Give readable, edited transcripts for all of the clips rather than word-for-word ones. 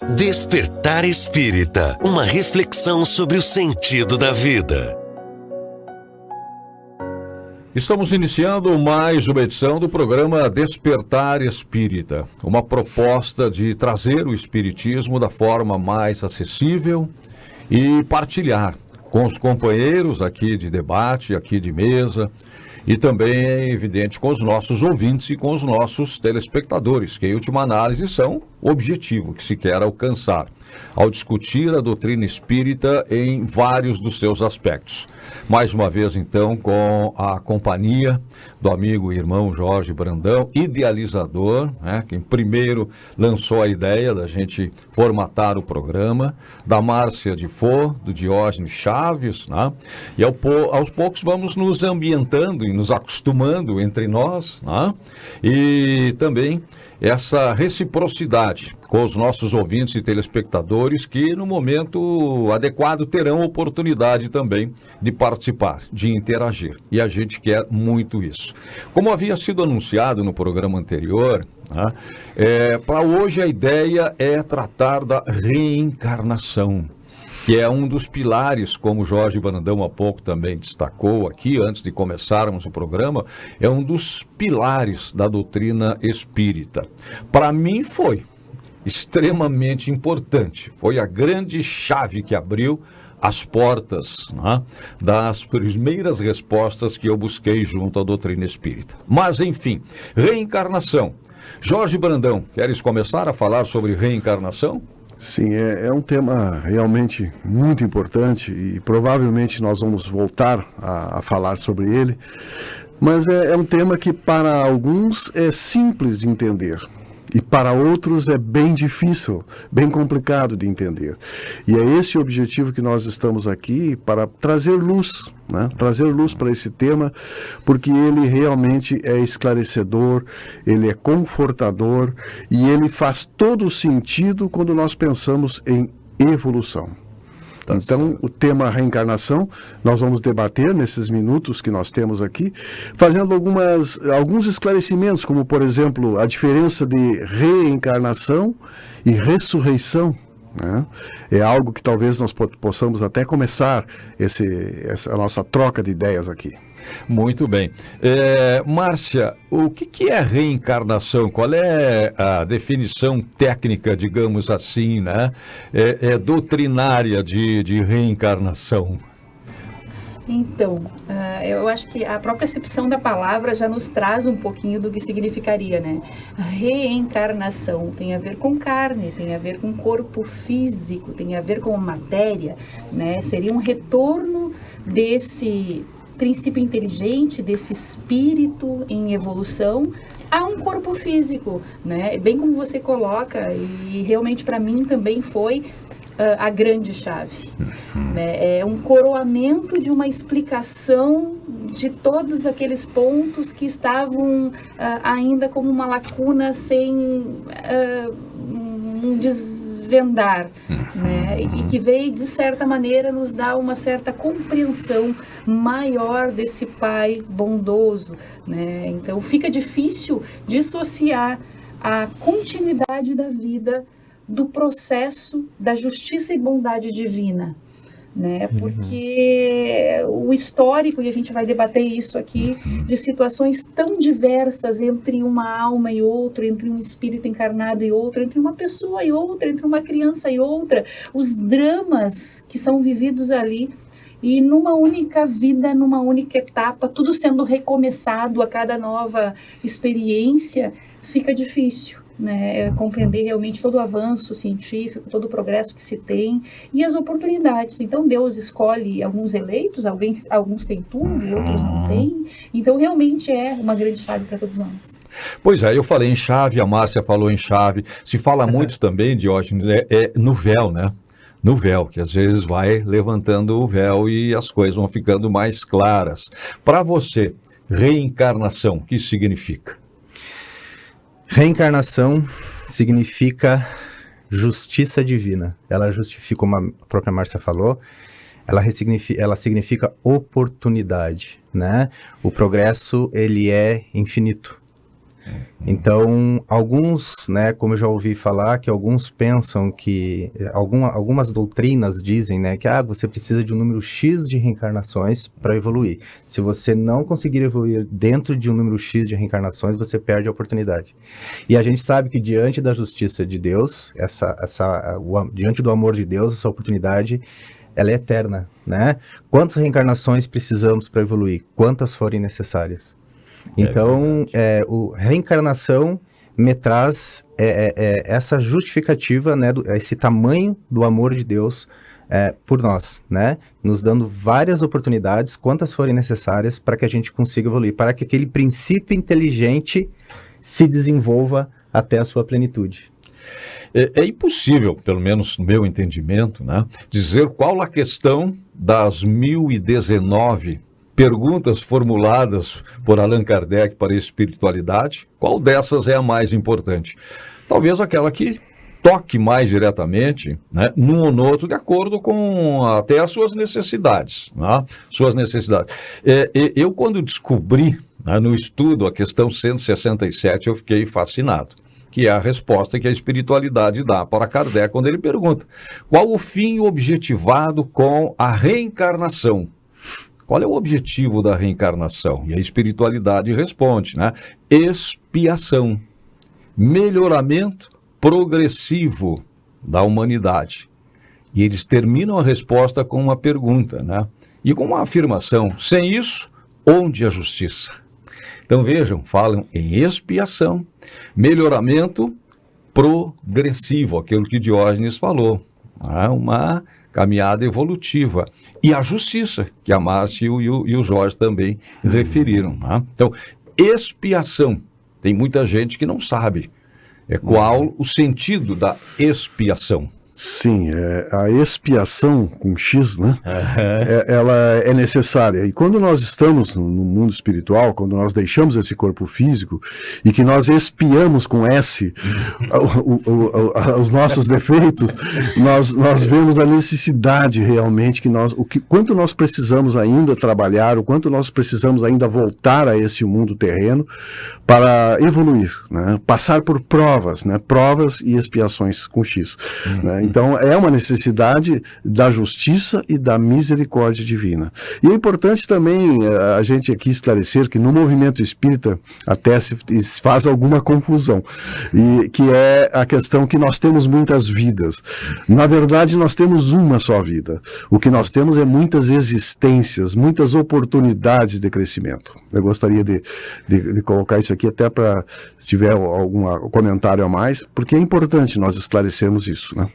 Despertar Espírita, uma reflexão sobre o sentido da vida. Estamos iniciando mais uma edição do programa Despertar Espírita, uma proposta de trazer o espiritismo da forma mais acessível e partilhar com os companheiros aqui de debate, aqui de mesa, e também, é evidente, com os nossos ouvintes e com os nossos telespectadores, que em última análise são o objetivo que se quer alcançar ao discutir a doutrina espírita em vários dos seus aspectos. Mais uma vez, então, com a companhia do amigo e irmão Jorge Brandão, idealizador, quem primeiro lançou a ideia da gente formatar o programa, da Márcia de Fô, do Diógenes Chaves, e aos poucos vamos nos ambientando e nos acostumando entre nós, e também essa reciprocidade com os nossos ouvintes e telespectadores que no momento adequado terão oportunidade também de participar, de interagir. E a gente quer muito isso. Como havia sido anunciado no programa anterior, para hoje a ideia é tratar da reencarnação, que é um dos pilares, como o Jorge Brandão há pouco também destacou aqui, antes de começarmos o programa, é um dos pilares da doutrina espírita. Para mim foi extremamente importante, foi a grande chave que abriu as portas das primeiras respostas que eu busquei junto à doutrina espírita. Mas, enfim, reencarnação. Jorge Brandão, queres começar a falar sobre reencarnação? Sim, é um tema realmente muito importante e provavelmente nós vamos voltar a falar sobre ele, mas é um tema que para alguns é simples de entender e para outros é bem difícil, bem complicado de entender. E é esse o objetivo que nós estamos aqui para trazer luz, trazer luz para esse tema, porque ele realmente é esclarecedor, ele é confortador e ele faz todo sentido quando nós pensamos em evolução. Então, o tema reencarnação, nós vamos debater nesses minutos que nós temos aqui, fazendo alguns esclarecimentos, como, por exemplo, a diferença de reencarnação e ressurreição. É algo que talvez nós possamos até começar essa nossa troca de ideias aqui. Muito bem. Márcia, o que é reencarnação? Qual é a definição técnica, digamos assim, doutrinária de reencarnação? Então, eu acho que a própria acepção da palavra já nos traz um pouquinho do que significaria, Reencarnação tem a ver com carne, tem a ver com corpo físico, tem a ver com matéria, Seria um retorno desse princípio inteligente, desse espírito em evolução a um corpo físico, Bem como você coloca, e realmente para mim também foi a grande chave. É um coroamento de uma explicação de todos aqueles pontos que estavam ainda como uma lacuna sem um desvendar, e que veio, de certa maneira, nos dar uma certa compreensão maior desse Pai bondoso. Então, fica difícil dissociar a continuidade da vida do processo da justiça e bondade divina, porque o histórico, e a gente vai debater isso aqui, de situações tão diversas entre uma alma e outra, entre um espírito encarnado e outro, entre uma pessoa e outra, entre uma criança e outra, os dramas que são vividos ali, e numa única vida, numa única etapa, tudo sendo recomeçado a cada nova experiência, fica difícil. Compreender realmente todo o avanço científico, todo o progresso que se tem e as oportunidades. Então Deus escolhe alguns eleitos, alguns têm tudo e outros não têm. Então realmente é uma grande chave para todos nós. Pois é, eu falei em chave, a Márcia falou em chave. Se fala muito também, Diógenes, no véu, no véu, que às vezes vai levantando o véu e as coisas vão ficando mais claras. Para você, reencarnação, o que isso significa? Reencarnação significa justiça divina. Ela justifica, como a própria Márcia falou, ela significa oportunidade, O progresso, ele é infinito. Então, alguns, né, como eu já ouvi falar, que alguns pensam que, algumas doutrinas dizem, né, que você precisa de um número X de reencarnações para evoluir. Se você não conseguir evoluir dentro de um número X de reencarnações, você perde a oportunidade. E a gente sabe que diante da justiça de Deus, diante do amor de Deus, essa oportunidade, ela é eterna, né? Quantas reencarnações precisamos para evoluir? Quantas forem necessárias? Então, reencarnação me traz essa justificativa, né, esse tamanho do amor de Deus por nós, né? Nos dando várias oportunidades, quantas forem necessárias, para que a gente consiga evoluir, para que aquele princípio inteligente se desenvolva até a sua plenitude. É impossível, pelo menos no meu entendimento, né, dizer qual a questão das 1019 perguntas formuladas por Allan Kardec para a espiritualidade, qual dessas é a mais importante? Talvez aquela que toque mais diretamente, né, num ou no outro, de acordo com até as suas necessidades. Né, eu, quando descobri, né, no estudo a questão 167, eu fiquei fascinado, que é a resposta que a espiritualidade dá para Kardec quando ele pergunta: qual o fim objetivado com a reencarnação? Qual é o objetivo da reencarnação? E a espiritualidade responde, né? Expiação, melhoramento progressivo da humanidade. E eles terminam a resposta com uma pergunta, né? E com uma afirmação: sem isso, onde a justiça? Então vejam, falam em expiação, melhoramento progressivo, aquilo que Diógenes falou, né? Uma caminhada evolutiva. E a justiça, que a Márcia e o Jorge também referiram. Né? Então, expiação. Tem muita gente que não sabe qual o sentido da expiação. Sim, a expiação com X, né? Ela é necessária. E quando nós estamos no mundo espiritual, quando nós deixamos esse corpo físico e que nós expiamos com S os nossos defeitos, nós vemos a necessidade realmente quanto nós precisamos ainda trabalhar, o quanto nós precisamos ainda voltar a esse mundo terreno para evoluir, né? Passar por provas, né? Provas e expiações com X, né? Então, é uma necessidade da justiça e da misericórdia divina. E é importante também a gente aqui esclarecer que no movimento espírita até se faz alguma confusão, e que é a questão que nós temos muitas vidas. Na verdade, nós temos uma só vida. O que nós temos é muitas existências, muitas oportunidades de crescimento. Eu gostaria de colocar isso aqui até para, se tiver algum comentário a mais, porque é importante nós esclarecermos isso, né?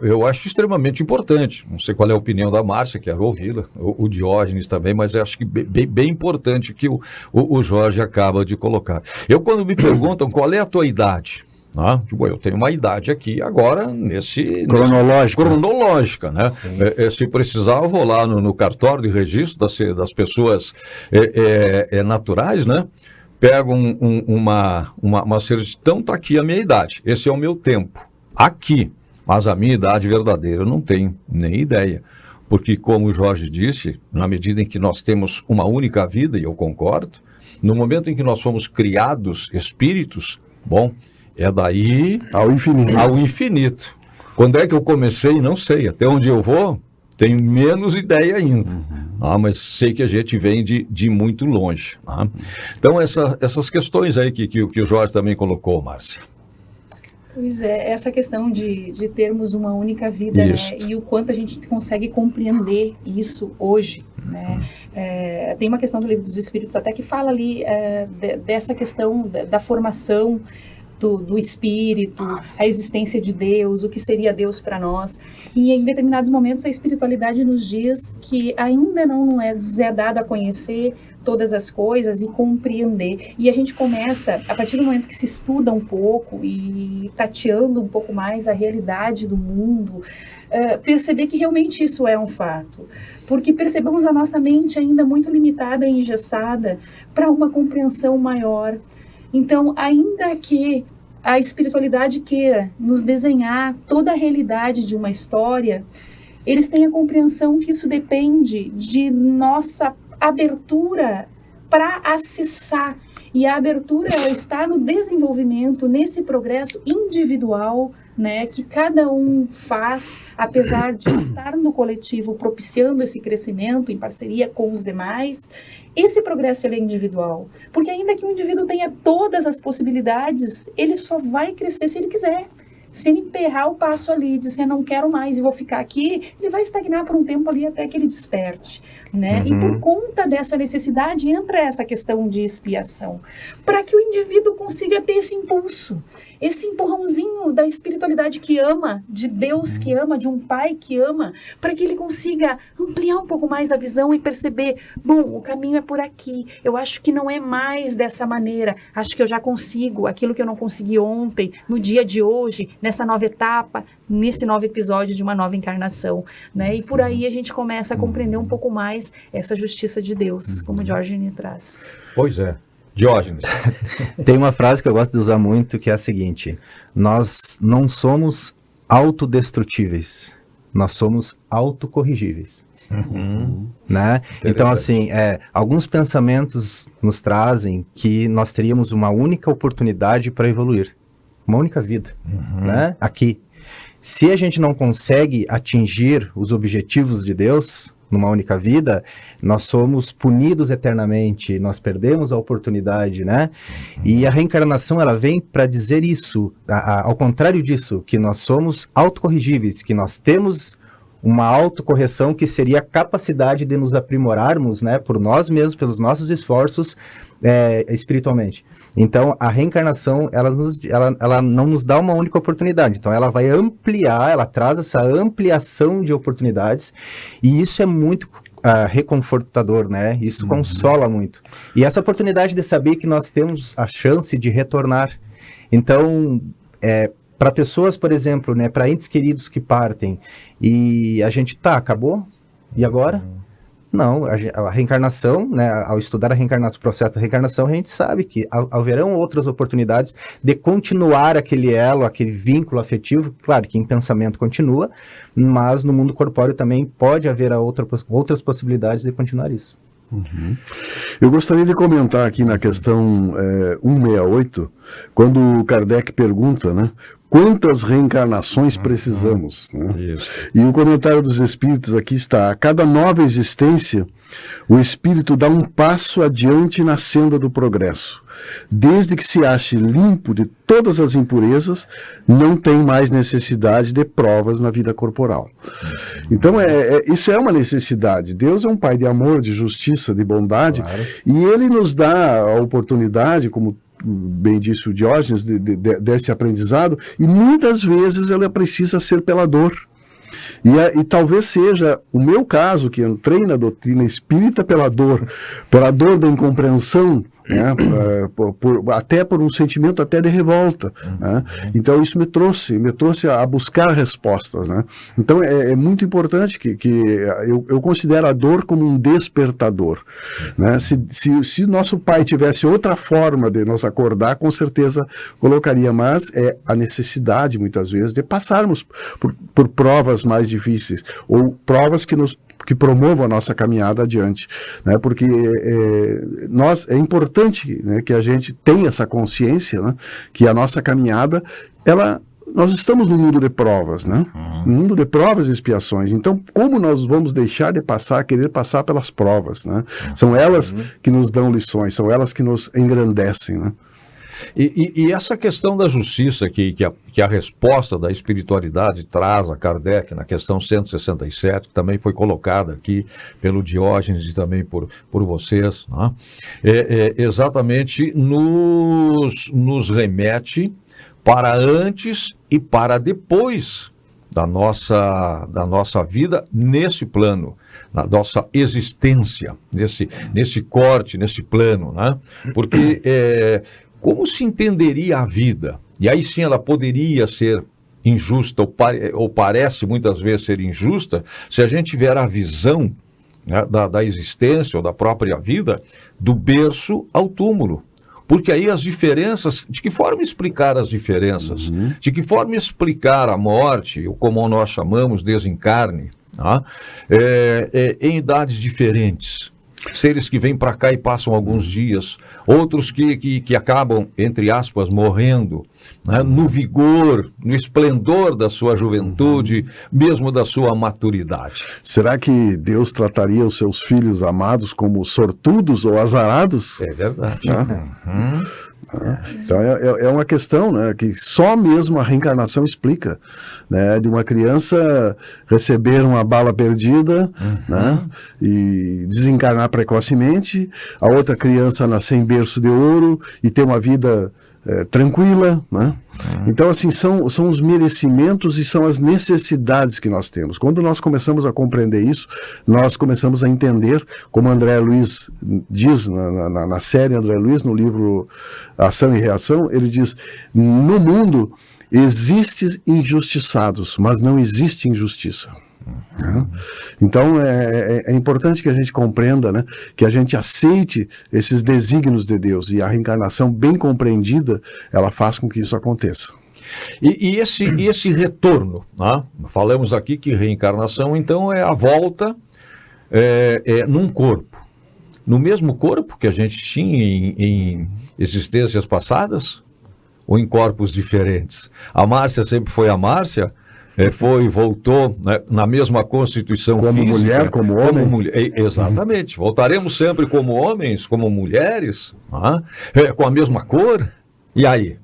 Eu acho extremamente importante. Não sei qual é a opinião da Márcia, quero ouvi-la, o Diógenes também, mas eu acho que bem importante que o Jorge acaba de colocar. Quando me perguntam qual é a tua idade, digo, eu tenho uma idade aqui agora cronológica, né? Se precisar, eu vou lá no cartório de registro das pessoas naturais, né? Pego uma certidão, está aqui a minha idade, esse é o meu tempo, aqui. Mas a minha idade verdadeira eu não tenho nem ideia. Porque, como o Jorge disse, na medida em que nós temos uma única vida, e eu concordo, no momento em que nós fomos criados espíritos, é daí ao infinito. Quando é que eu comecei? Não sei. Até onde eu vou, tenho menos ideia ainda. Mas sei que a gente vem de muito longe. Então, essas questões aí que o Jorge também colocou, Márcia. Pois é, essa questão de termos uma única vida, né, e o quanto a gente consegue compreender isso hoje, né? Tem uma questão do Livro dos Espíritos até que fala ali dessa questão da formação do espírito, a existência de Deus, o que seria Deus para nós. E em determinados momentos a espiritualidade nos diz que ainda não é dada a conhecer todas as coisas e compreender. E a gente começa, a partir do momento que se estuda um pouco e tateando um pouco mais a realidade do mundo, perceber que realmente isso é um fato. Porque percebemos a nossa mente ainda muito limitada e engessada para uma compreensão maior. Então, ainda que a espiritualidade queira nos desenhar toda a realidade de uma história, eles têm a compreensão que isso depende de nossa abertura para acessar E a abertura, ela está no desenvolvimento, nesse progresso individual, né, que cada um faz, apesar de estar no coletivo propiciando esse crescimento em parceria com os demais. Esse progresso ele é individual, porque ainda que o indivíduo tenha todas as possibilidades, ele só vai crescer se ele quiser. Se ele emperrar o passo ali, dizer não quero mais e vou ficar aqui, ele vai estagnar por um tempo ali até que ele desperte, né? E por conta dessa necessidade entra essa questão de expiação, para que o indivíduo consiga ter esse impulso, esse empurrãozinho da espiritualidade que ama, de Deus que ama, de um Pai que ama, para que ele consiga ampliar um pouco mais a visão e perceber, bom, o caminho é por aqui, eu acho que não é mais dessa maneira, acho que eu já consigo aquilo que eu não consegui ontem, no dia de hoje, nessa nova etapa, nesse novo episódio de uma nova encarnação, né? E por aí a gente começa a compreender um pouco mais essa justiça de Deus, como o Diógenes traz. Pois é. Diógenes. Tem uma frase que eu gosto de usar muito, que é a seguinte: nós não somos autodestrutíveis, nós somos autocorrigíveis. Né? Então, assim, alguns pensamentos nos trazem que nós teríamos uma única oportunidade para evoluir, uma única vida, né? Aqui. Se a gente não consegue atingir os objetivos de Deus numa única vida, nós somos punidos eternamente, nós perdemos a oportunidade, né? E a reencarnação, ela vem para dizer isso, ao contrário disso, que nós somos autocorrigíveis, que nós temos uma autocorreção que seria a capacidade de nos aprimorarmos, né, por nós mesmos, pelos nossos esforços espiritualmente. Então, a reencarnação, ela não nos dá uma única oportunidade. Então, ela vai ampliar, ela traz essa ampliação de oportunidades, e isso é muito reconfortador, né? Isso consola muito. E essa oportunidade de saber que nós temos a chance de retornar. Então, para pessoas, por exemplo, né, para entes queridos que partem, e a gente, acabou? E agora? Não, a reencarnação, né, ao estudar a reencarnação, o processo da reencarnação, a gente sabe que haverão outras oportunidades de continuar aquele elo, aquele vínculo afetivo, claro que em pensamento continua, mas no mundo corpóreo também pode haver outras possibilidades de continuar isso. Eu gostaria de comentar aqui na questão 168, quando Kardec pergunta, né, quantas reencarnações precisamos? Né? Isso. E o comentário dos espíritos aqui está: a cada nova existência, o espírito dá um passo adiante na senda do progresso. Desde que se ache limpo de todas as impurezas, não tem mais necessidade de provas na vida corporal. Então, isso é uma necessidade. Deus é um Pai de amor, de justiça, de bondade, claro. E Ele nos dá a oportunidade, como bem disse o Diógenes, desse aprendizado, e muitas vezes ela precisa ser pela dor. E talvez seja o meu caso, que entrei na doutrina espírita pela dor da incompreensão, né, até por um sentimento até de revolta, né? Então isso me trouxe a buscar respostas, né? Então é muito importante que eu considero a dor como um despertador, né? Se nosso pai tivesse outra forma de nos acordar, com certeza colocaria, mas é a necessidade muitas vezes de passarmos por provas mais difíceis, ou provas que promovam a nossa caminhada adiante, né? Porque é importante, né, que a gente tenha essa consciência, né, que a nossa caminhada, nós estamos no mundo de provas, né? No mundo de provas e expiações. Então, como nós vamos deixar de querer passar pelas provas, né? São elas que nos dão lições, são elas que nos engrandecem, né? E essa questão da justiça que a resposta da espiritualidade traz a Kardec na questão 167, que também foi colocada aqui pelo Diógenes e também por vocês, né? Exatamente nos remete para antes e para depois da nossa vida nesse plano, na nossa existência, nesse corte, nesse plano, né? Porque como se entenderia a vida? E aí sim ela poderia ser injusta, ou parece muitas vezes ser injusta, se a gente tiver a visão, né, da existência ou da própria vida, do berço ao túmulo. Porque aí as diferenças, de que forma explicar as diferenças? De que forma explicar a morte, ou como nós chamamos, desencarne, tá? Em idades diferentes? seres que vêm para cá e passam alguns dias, outros que acabam, entre aspas, morrendo, né, no vigor, no esplendor da sua juventude, mesmo da sua maturidade. Será que Deus trataria os seus filhos amados como sortudos ou azarados? É verdade. Então é uma questão, né, que só mesmo a reencarnação explica, né, de uma criança receber uma bala perdida, né, e desencarnar precocemente, a outra criança nascer em berço de ouro e ter uma vida tranquila, né? Então, assim, são os merecimentos e são as necessidades que nós temos. Quando nós começamos a compreender isso, nós começamos a entender, como André Luiz diz na série André Luiz, no livro Ação e Reação, ele diz: no mundo existem injustiçados, mas não existe injustiça. Então é importante que a gente compreenda, né, que a gente aceite esses desígnios de Deus, e a reencarnação bem compreendida, ela faz com que isso aconteça. E esse retorno, né? Falamos aqui que reencarnação, então, é a volta num corpo, no mesmo corpo que a gente tinha em existências passadas, ou em corpos diferentes? A Márcia sempre foi a Márcia, voltou, né, na mesma constituição como física, mulher, como homem. Exatamente. Voltaremos sempre como homens, como mulheres, com a mesma cor. E aí?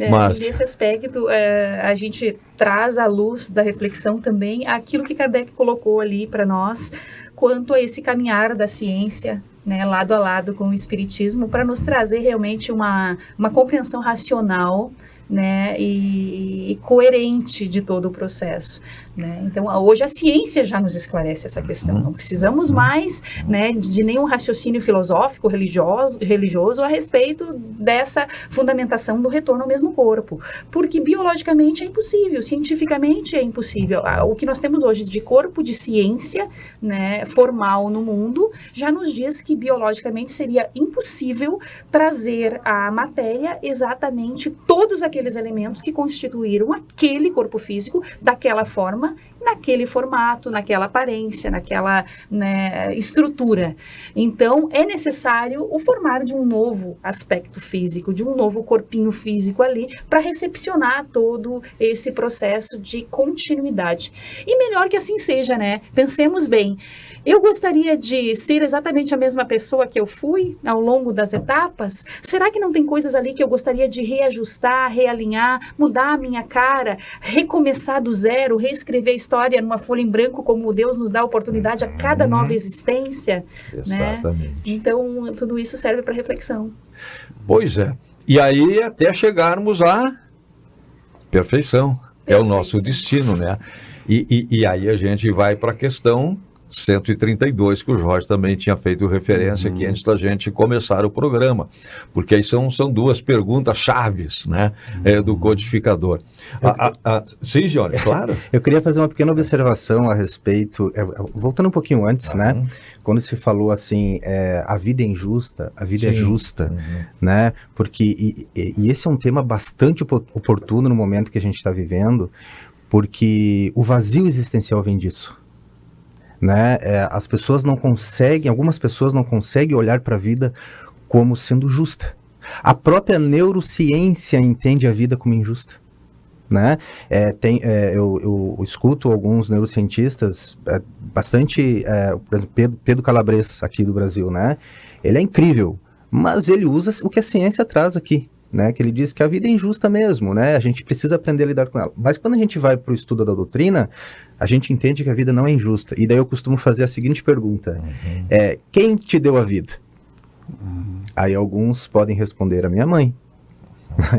Mas nesse aspecto, a gente traz à luz da reflexão também aquilo que Kardec colocou ali para nós, quanto a esse caminhar da ciência, né, lado a lado com o Espiritismo, para nos trazer realmente uma compreensão racional, né, e coerente de todo o processo, né? Então, hoje a ciência já nos esclarece essa questão. Não precisamos mais, né, de nenhum raciocínio filosófico, religioso a respeito dessa fundamentação do retorno ao mesmo corpo, porque biologicamente é impossível, cientificamente é impossível. O que nós temos hoje de corpo de ciência, né, formal no mundo, já nos diz que biologicamente seria impossível trazer à matéria exatamente todos aqueles elementos que constituíram aquele corpo físico daquela forma, naquele formato, naquela aparência, naquela, né, estrutura. Então, é necessário o formar de um novo aspecto físico, de um novo corpinho físico ali, para recepcionar todo esse processo de continuidade. E melhor que assim seja, né? Pensemos bem. Eu gostaria de ser exatamente a mesma pessoa que eu fui ao longo das etapas? Será que não tem coisas ali que eu gostaria de reajustar, realinhar, mudar a minha cara, recomeçar do zero, reescrever a história numa folha em branco, como Deus nos dá a oportunidade a cada nova existência? Exatamente. Né? Então, tudo isso serve para reflexão. Pois é. E aí, até chegarmos à perfeição. É o nosso destino, né? E aí a gente vai para a questão 132, que o Jorge também tinha feito referência aqui antes da gente começar o programa, porque aí são duas perguntas chaves, né, do codificador. Sim, Jorge, claro. Eu queria fazer uma pequena observação a respeito, voltando um pouquinho antes, né, quando se falou assim, a vida é injusta, a vida é justa, né, porque, e esse é um tema bastante oportuno no momento que a gente está vivendo, porque o vazio existencial vem disso. Né? As pessoas não conseguem, algumas pessoas não conseguem olhar para a vida como sendo justa. A própria neurociência entende a vida como injusta. Né? Eu escuto alguns neurocientistas, bastante, por exemplo, Pedro Calabres, aqui do Brasil, né? Ele é incrível, mas ele usa o que a ciência traz aqui. Né, que ele diz que a vida é injusta mesmo, né? A gente precisa aprender a lidar com ela. Mas quando a gente vai para o estudo da doutrina, a gente entende que a vida não é injusta. E daí eu costumo fazer a seguinte pergunta: quem te deu a vida? Aí alguns podem responder: a minha mãe.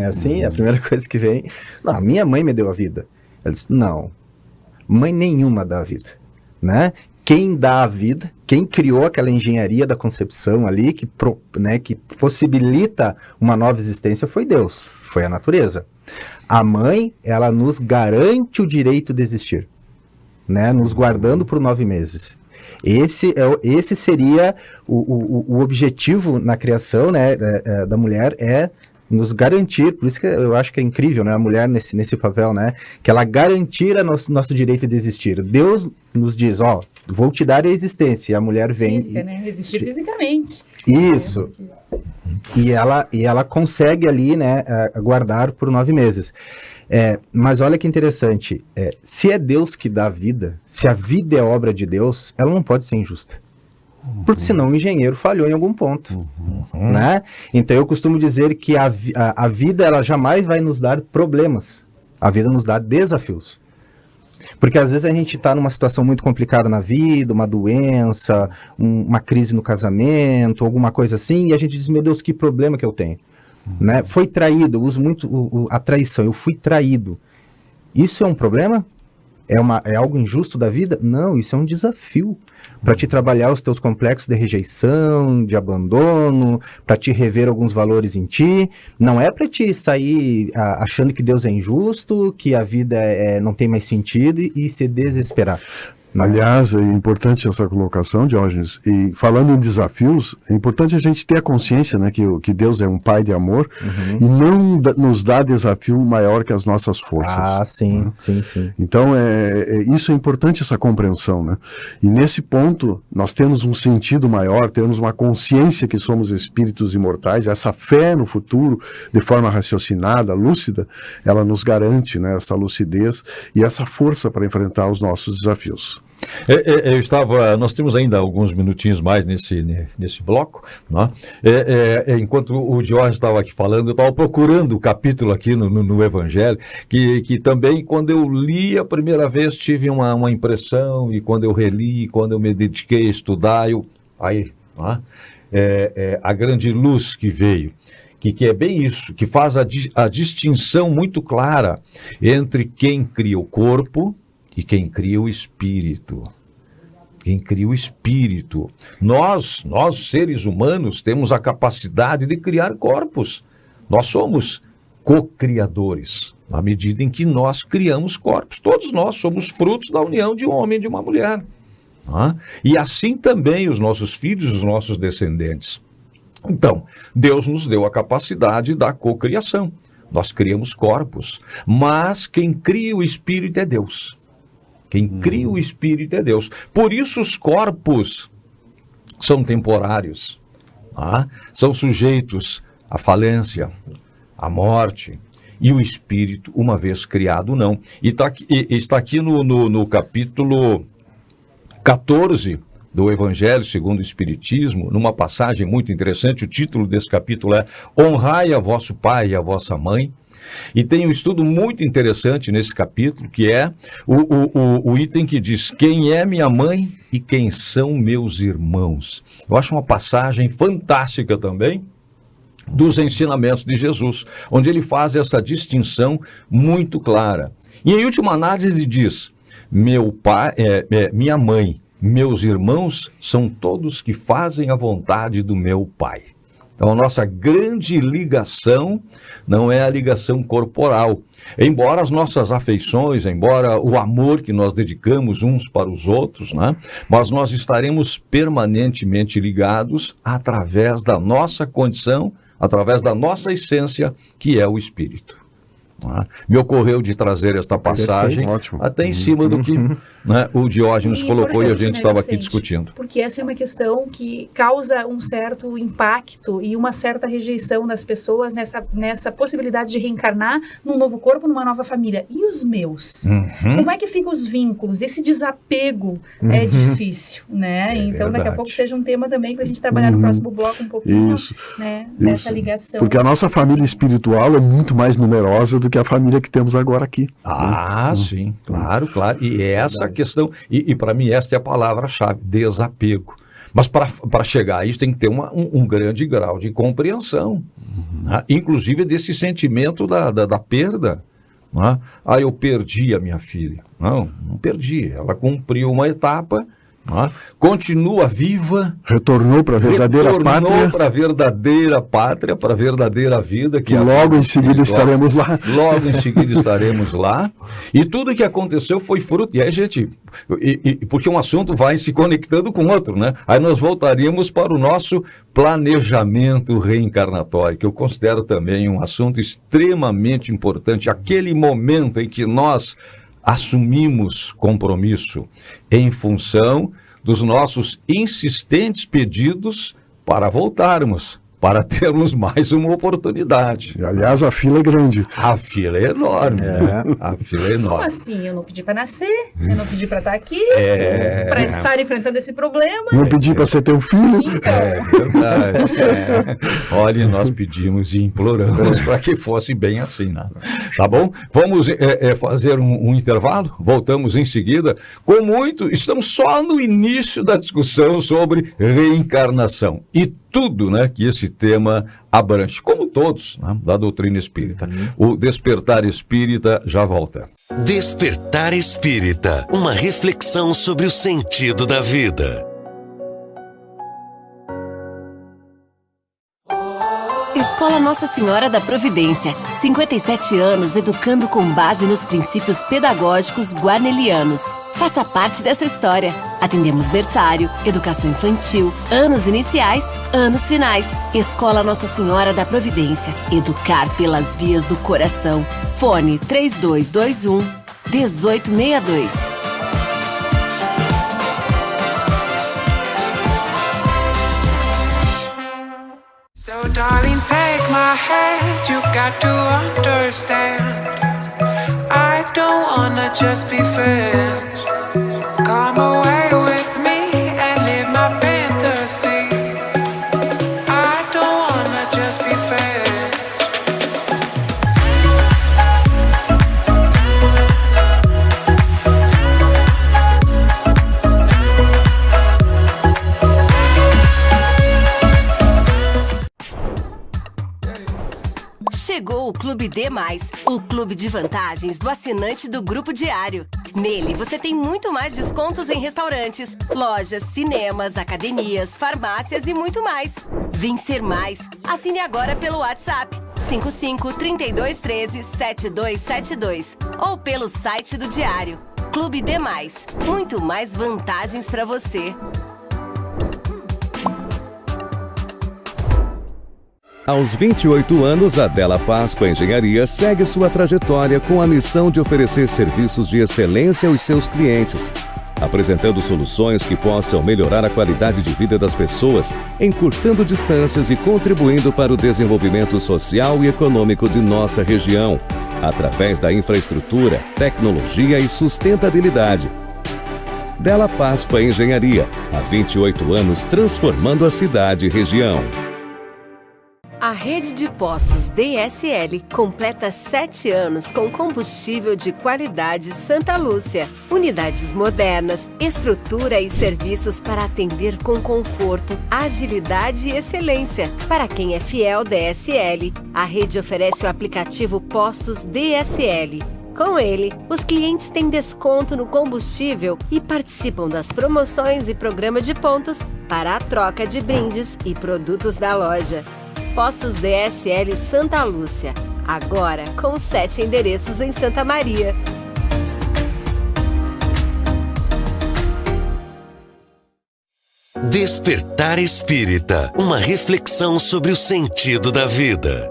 É assim, a primeira coisa que vem: não, a minha mãe me deu a vida. Ela diz: não, mãe nenhuma dá a vida, né? Quem dá a vida, quem criou aquela engenharia da concepção ali, que possibilita uma nova existência, foi Deus, foi a natureza. A mãe, ela nos garante o direito de existir, né, nos guardando por 9 meses. Esse seria o objetivo na criação, né, da mulher, nos garantir, por isso que eu acho que é incrível, né, a mulher nesse papel, né, que ela garantir nosso direito de existir. Deus nos diz, vou te dar a existência, e a mulher vem... Física, né? Existir fisicamente. Isso. E ela consegue ali, né, aguardar por 9 meses. Mas olha que interessante, se é Deus que dá a vida, se a vida é obra de Deus, ela não pode ser injusta. Porque senão o engenheiro falhou em algum ponto, né? Então eu costumo dizer que a vida ela jamais vai nos dar problemas, a vida nos dá desafios. Porque às vezes a gente está numa situação muito complicada na vida, uma doença, uma crise no casamento, alguma coisa assim, e a gente diz, meu Deus, que problema que eu tenho. Né? Foi traído, eu uso muito a traição, eu fui traído. Isso é um problema? É algo injusto da vida? Não, isso é um desafio para te trabalhar os teus complexos de rejeição, de abandono, para te rever alguns valores em ti. Não é para te sair achando que Deus é injusto, que a vida não tem mais sentido e se desesperar. Aliás, é importante essa colocação, Diógenes, e falando em desafios, é importante a gente ter a consciência, né, que Deus é um pai de amor e não nos dá desafio maior que as nossas forças. Ah, sim, né? sim. Então, isso é importante, essa compreensão, né? E nesse ponto, nós temos um sentido maior, temos uma consciência que somos espíritos imortais, essa fé no futuro, de forma raciocinada, lúcida, ela nos garante, né, essa lucidez e essa força para enfrentar os nossos desafios. Nós temos ainda alguns minutinhos mais nesse bloco, né? Enquanto o Diógenes estava aqui falando, eu estava procurando o capítulo aqui no Evangelho, que também, quando eu li a primeira vez, tive uma impressão, e quando eu reli, quando eu me dediquei a estudar, a grande luz que veio, que é bem isso, que faz a distinção muito clara entre quem cria o corpo e quem cria o espírito. Quem cria o espírito. Nós, seres humanos, temos a capacidade de criar corpos. Nós somos co-criadores, na medida em que nós criamos corpos. Todos nós somos frutos da união de um homem e de uma mulher. E assim também os nossos filhos, os nossos descendentes. Então, Deus nos deu a capacidade da cocriação. Nós criamos corpos, mas quem cria o espírito é Deus. Quem cria o espírito é Deus. Por isso os corpos são temporários, são sujeitos à falência, à morte. E o espírito, uma vez criado, não. E está aqui no capítulo 14 do Evangelho segundo o Espiritismo, numa passagem muito interessante. O título desse capítulo é Honrai a vosso pai e a vossa mãe. E tem um estudo muito interessante nesse capítulo, que é o item que diz: quem é minha mãe e quem são meus irmãos. Eu acho uma passagem fantástica também dos ensinamentos de Jesus, onde ele faz essa distinção muito clara. E em última análise ele diz: meu pai, minha mãe, meus irmãos são todos que fazem a vontade do meu pai. Então, a nossa grande ligação não é a ligação corporal. Embora as nossas afeições, embora o amor que nós dedicamos uns para os outros, né? Mas nós estaremos permanentemente ligados através da nossa condição, através da nossa essência, que é o espírito. Me ocorreu de trazer esta passagem até em cima do que o Diógenes colocou e a gente estava aqui discutindo. Porque essa é uma questão que causa um certo impacto e uma certa rejeição das pessoas nessa possibilidade de reencarnar num novo corpo, numa nova família. E os meus? Como é que ficam os vínculos? Esse desapego é difícil, né? Então, daqui a pouco seja um tema também para a gente trabalhar no próximo bloco um pouquinho, né? Dessa ligação. Porque a nossa família espiritual é muito mais numerosa do que a família que temos agora aqui. Sim, claro. E essa questão, e para mim esta é a palavra-chave, desapego. Mas para chegar a isso tem que ter um grande grau de compreensão, inclusive desse sentimento da perda. Eu perdi a minha filha. Não perdi. Ela cumpriu uma etapa continua viva, retornou para a verdadeira pátria, para a verdadeira pátria, para a verdadeira vida, que logo em seguida estaremos lá. Logo em seguida estaremos lá. E tudo que aconteceu foi fruto. E aí, gente, porque um assunto vai se conectando com outro, né? Aí nós voltaríamos para o nosso planejamento reencarnatório, que eu considero também um assunto extremamente importante. Aquele momento em que nós assumimos compromisso em função dos nossos insistentes pedidos para voltarmos, para termos mais uma oportunidade. E, aliás, a fila é grande. A fila é enorme. A fila é enorme. Como assim? Eu não pedi para nascer, eu não pedi para estar aqui, para estar enfrentando esse problema. Não pedi para ser teu filho. Então. É verdade. Olha, nós pedimos e imploramos para que fosse bem assim, né? Tá bom? Vamos fazer um intervalo, voltamos em seguida. Estamos só no início da discussão sobre reencarnação. E tudo, né, que esse tema abrange, como todos, né, da doutrina espírita. O Despertar Espírita já volta. Despertar Espírita, uma reflexão sobre o sentido da vida. Escola Nossa Senhora da Providência, 57 anos educando com base nos princípios pedagógicos guarnelianos. Faça parte dessa história. Atendemos berçário, educação infantil, anos iniciais, anos finais. Escola Nossa Senhora da Providência. Educar pelas vias do coração. Fone 3221-1862. So darling, take my hand, you got to understand, I don't wanna just be friends. Come away with me and live my fantasy, I don't wanna just be friends. Chegou o Clube D+, o clube de vantagens do assinante do Grupo Diário. Nele você tem muito mais descontos em restaurantes, lojas, cinemas, academias, farmácias e muito mais. Vencer mais. Assine agora pelo WhatsApp 55-3213-7272 ou pelo site do Diário. Clube D+, muito mais vantagens para você. Aos 28 anos, a Della Páscoa Engenharia segue sua trajetória com a missão de oferecer serviços de excelência aos seus clientes, apresentando soluções que possam melhorar a qualidade de vida das pessoas, encurtando distâncias e contribuindo para o desenvolvimento social e econômico de nossa região, através da infraestrutura, tecnologia e sustentabilidade. Della Páscoa Engenharia, há 28 anos transformando a cidade e região. A rede de postos DSL completa 7 anos com combustível de qualidade Santa Lúcia. Unidades modernas, estrutura e serviços para atender com conforto, agilidade e excelência. Para quem é fiel DSL, a rede oferece o aplicativo Postos DSL. Com ele, os clientes têm desconto no combustível e participam das promoções e programa de pontos para a troca de brindes e produtos da loja. Postos DSL Santa Lúcia, agora com 7 endereços em Santa Maria. Despertar Espírita, uma reflexão sobre o sentido da vida.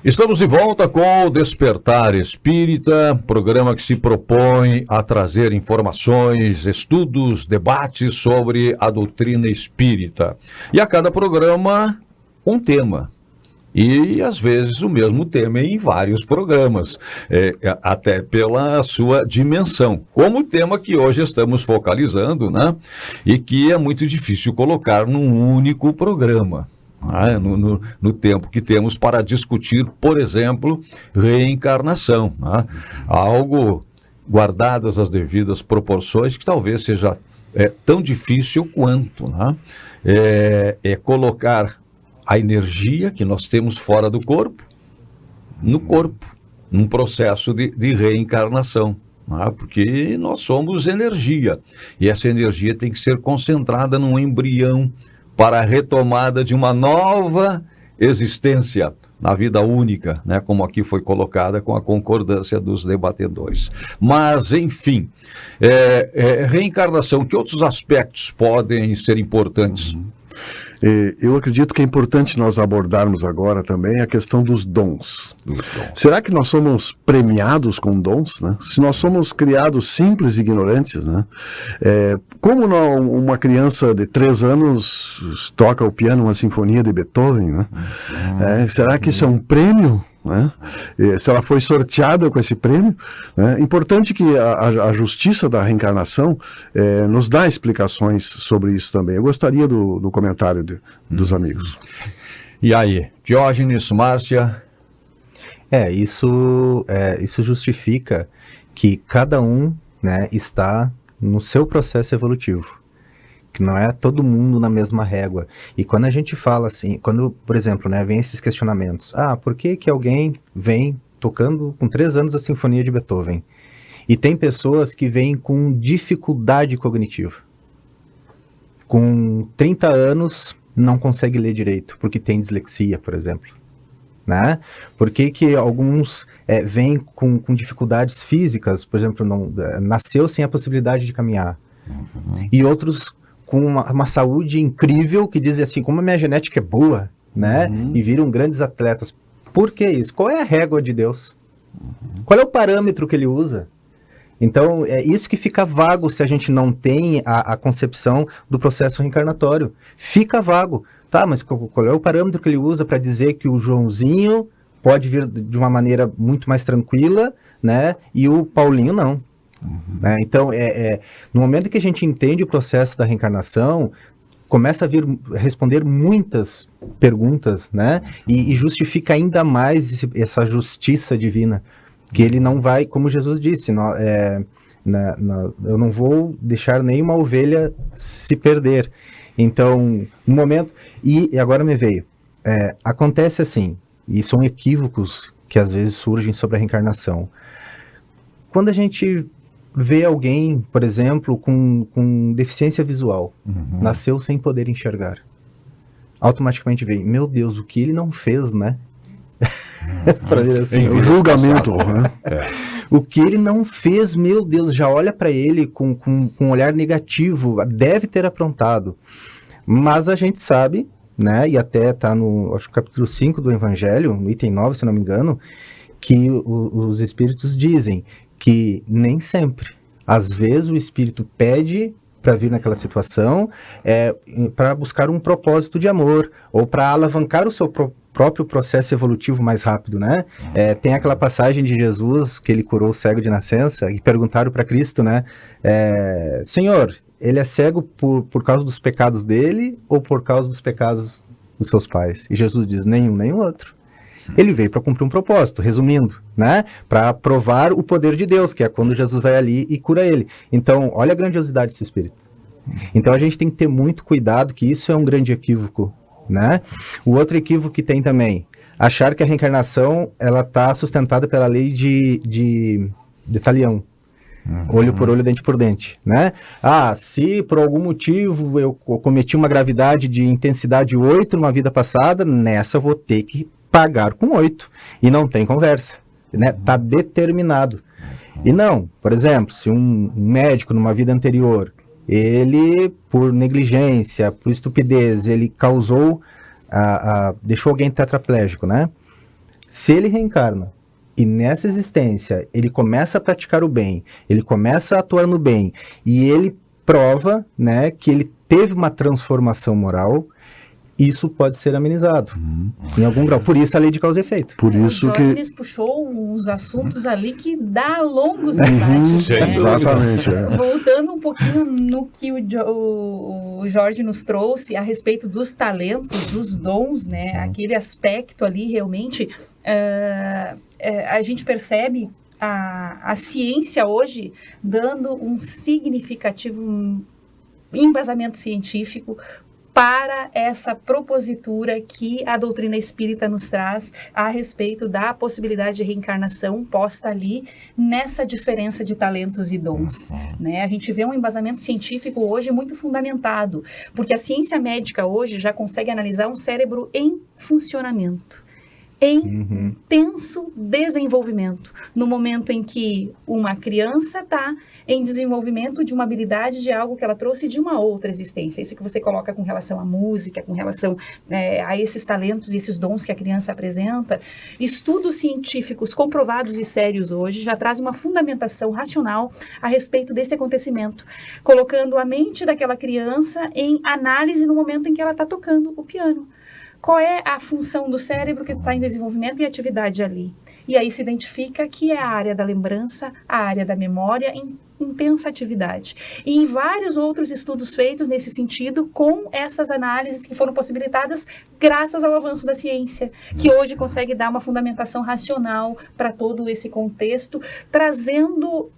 Estamos de volta com o Despertar Espírita, programa que se propõe a trazer informações, estudos, debates sobre a doutrina espírita. E a cada programa, um tema. E, às vezes, o mesmo tema em vários programas, até pela sua dimensão. Como o tema que hoje estamos focalizando, né? E que é muito difícil colocar num único programa. No tempo que temos para discutir, por exemplo, reencarnação. Né? Algo guardadas as devidas proporções que talvez seja tão difícil quanto. Né? Colocar a energia que nós temos fora do corpo, no corpo, num processo de reencarnação. Porque nós somos energia, e essa energia tem que ser concentrada num embrião para a retomada de uma nova existência na vida única, né? Como aqui foi colocada com a concordância dos debatedores. Mas, enfim, reencarnação, que outros aspectos podem ser importantes? Eu acredito que é importante nós abordarmos agora também a questão dos dons. Será que nós somos premiados com dons, né? Se nós somos criados simples e ignorantes, né? Como uma criança de 3 anos toca o piano, uma sinfonia de Beethoven, né? Será que isso é um prêmio? Né? Se ela foi sorteada com esse prêmio, né? Importante que a justiça da reencarnação nos dá explicações sobre isso também. Eu gostaria do comentário dos amigos. E aí, Diógenes, Márcia? Isso justifica que cada um, né, está no seu processo evolutivo, que não é todo mundo na mesma régua. E quando a gente fala assim, quando, por exemplo, né, vem esses questionamentos, por que alguém vem tocando com 3 anos a Sinfonia de Beethoven? E tem pessoas que vêm com dificuldade cognitiva. Com 30 anos não consegue ler direito, porque tem dislexia, por exemplo. Né? Por que alguns vêm com dificuldades físicas, por exemplo, nasceu sem a possibilidade de caminhar. E outros com uma saúde incrível, que dizem assim, como a minha genética é boa, né? E viram grandes atletas. Por que isso? Qual é a régua de Deus? Qual é o parâmetro que ele usa? Então, é isso que fica vago se a gente não tem a concepção do processo reencarnatório. Fica vago. Tá, mas qual é o parâmetro que ele usa para dizer que o Joãozinho pode vir de uma maneira muito mais tranquila, né? E o Paulinho não. Né? Então, no momento que a gente entende o processo da reencarnação, começa a responder muitas perguntas, né? E justifica ainda mais essa justiça divina, que ele não vai, como Jesus disse, eu não vou deixar nenhuma ovelha se perder. Então, no momento, e agora me veio, acontece assim, e são equívocos que às vezes surgem sobre a reencarnação. Quando a gente vê alguém, por exemplo, com deficiência visual, nasceu sem poder enxergar, automaticamente vem, meu Deus, o que ele não fez, né? Para ver assim, o julgamento, né? O que ele não fez, meu Deus, já olha para ele com um olhar negativo, deve ter aprontado. Mas a gente sabe, né, e até está no, acho que capítulo 5 do Evangelho, no item 9, se não me engano, que os espíritos dizem que nem sempre, às vezes o espírito pede para vir naquela situação, para buscar um propósito de amor, ou para alavancar o seu próprio processo evolutivo mais rápido, né? Tem aquela passagem de Jesus, que ele curou o cego de nascença, e perguntaram para Cristo, né? Senhor, ele é cego por causa dos pecados dele, ou por causa dos pecados dos seus pais? E Jesus diz, nenhum, nem outro. Ele veio para cumprir um propósito, resumindo, né? Para provar o poder de Deus, que é quando Jesus vai ali e cura ele. Então, olha a grandiosidade desse espírito. Então, a gente tem que ter muito cuidado, que isso é um grande equívoco, né? O outro equívoco que tem também, achar que a reencarnação, ela está sustentada pela lei de Talião. Olho por olho, dente por dente, né? Se por algum motivo eu cometi uma gravidade de intensidade 8 numa vida passada, nessa eu vou ter que pagar com 8. E não tem conversa, né? Tá determinado. E não, por exemplo, se um médico numa vida anterior, ele, por negligência, por estupidez, ele causou, deixou alguém tetraplégico, né? Se ele reencarna, e nessa existência ele começa a praticar o bem, ele começa a atuar no bem, e ele prova, né, que ele teve uma transformação moral, isso pode ser amenizado, em algum grau. Por isso a lei de causa e efeito. Por isso o Diógenes puxou uns assuntos ali que dá longos debates. Né? Exatamente. Voltando um pouquinho no que o Jorge nos trouxe a respeito dos talentos, dos dons, né? Aquele aspecto ali realmente, a gente percebe a ciência hoje dando um significativo embasamento científico para essa propositura que a doutrina espírita nos traz a respeito da possibilidade de reencarnação posta ali nessa diferença de talentos e dons, né? A gente vê um embasamento científico hoje muito fundamentado, porque a ciência médica hoje já consegue analisar um cérebro em funcionamento, em intenso desenvolvimento, no momento em que uma criança está em desenvolvimento de uma habilidade de algo que ela trouxe de uma outra existência. Isso que você coloca com relação à música, com relação a esses talentos e esses dons que a criança apresenta. Estudos científicos comprovados e sérios hoje já trazem uma fundamentação racional a respeito desse acontecimento, colocando a mente daquela criança em análise no momento em que ela está tocando o piano. Qual é a função do cérebro que está em desenvolvimento e atividade ali? E aí se identifica que é a área da lembrança, a área da memória, em intensa atividade. E em vários outros estudos feitos nesse sentido, com essas análises que foram possibilitadas graças ao avanço da ciência, que hoje consegue dar uma fundamentação racional para todo esse contexto, trazendo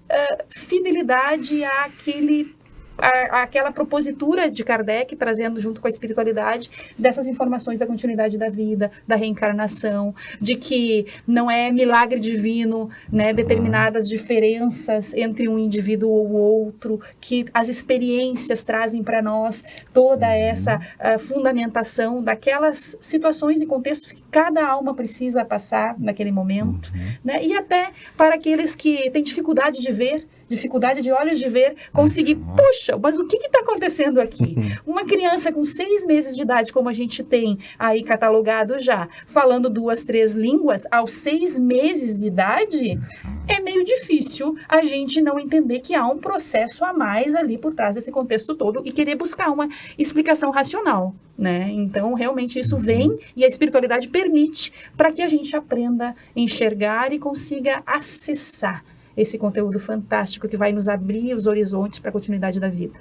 fidelidade àquela propositura de Kardec, trazendo junto com a espiritualidade dessas informações da continuidade da vida, da reencarnação, de que não é milagre divino, né, determinadas diferenças entre um indivíduo ou outro, que as experiências trazem para nós toda essa fundamentação daquelas situações e contextos que cada alma precisa passar naquele momento, né, e até para aqueles que têm dificuldade de ver, dificuldade de olhos de ver, conseguir, puxa, mas o que está acontecendo aqui? Uma criança com 6 meses de idade, como a gente tem aí catalogado já, falando 2, 3 línguas, aos 6 meses de idade, é meio difícil a gente não entender que há um processo a mais ali por trás desse contexto todo e querer buscar uma explicação racional, né? Então, realmente, isso vem e a espiritualidade permite para que a gente aprenda a enxergar e consiga acessar esse conteúdo fantástico que vai nos abrir os horizontes para a continuidade da vida.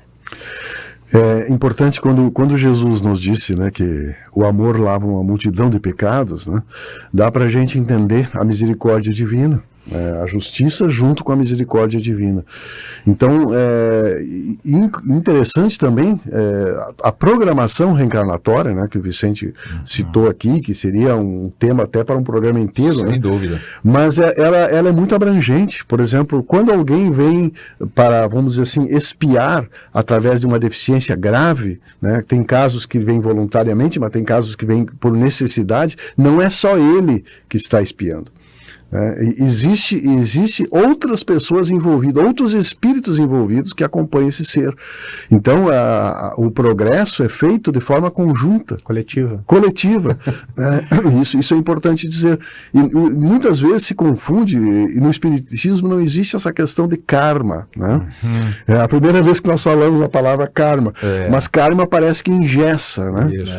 É importante quando Jesus nos disse, né, que o amor lava uma multidão de pecados, né, dá para a gente entender a misericórdia divina, a justiça junto com a misericórdia divina. Então, interessante também a programação reencarnatória, né, que o Vicente citou aqui, que seria um tema até para um programa inteiro. Sem dúvida. Mas ela é muito abrangente. Por exemplo, quando alguém vem para, vamos dizer assim, espiar através de uma deficiência grave, né, tem casos que vêm voluntariamente, mas tem casos que vêm por necessidade, não é só ele que está espiando. Existe outras pessoas envolvidas, outros espíritos envolvidos que acompanham esse ser. Então o progresso é feito de forma conjunta, coletiva. Isso é importante dizer. E muitas vezes se confunde, e no espiritismo não existe essa questão de karma, né? É a primeira vez que nós falamos a palavra karma, mas karma parece que engessa, né? Isso.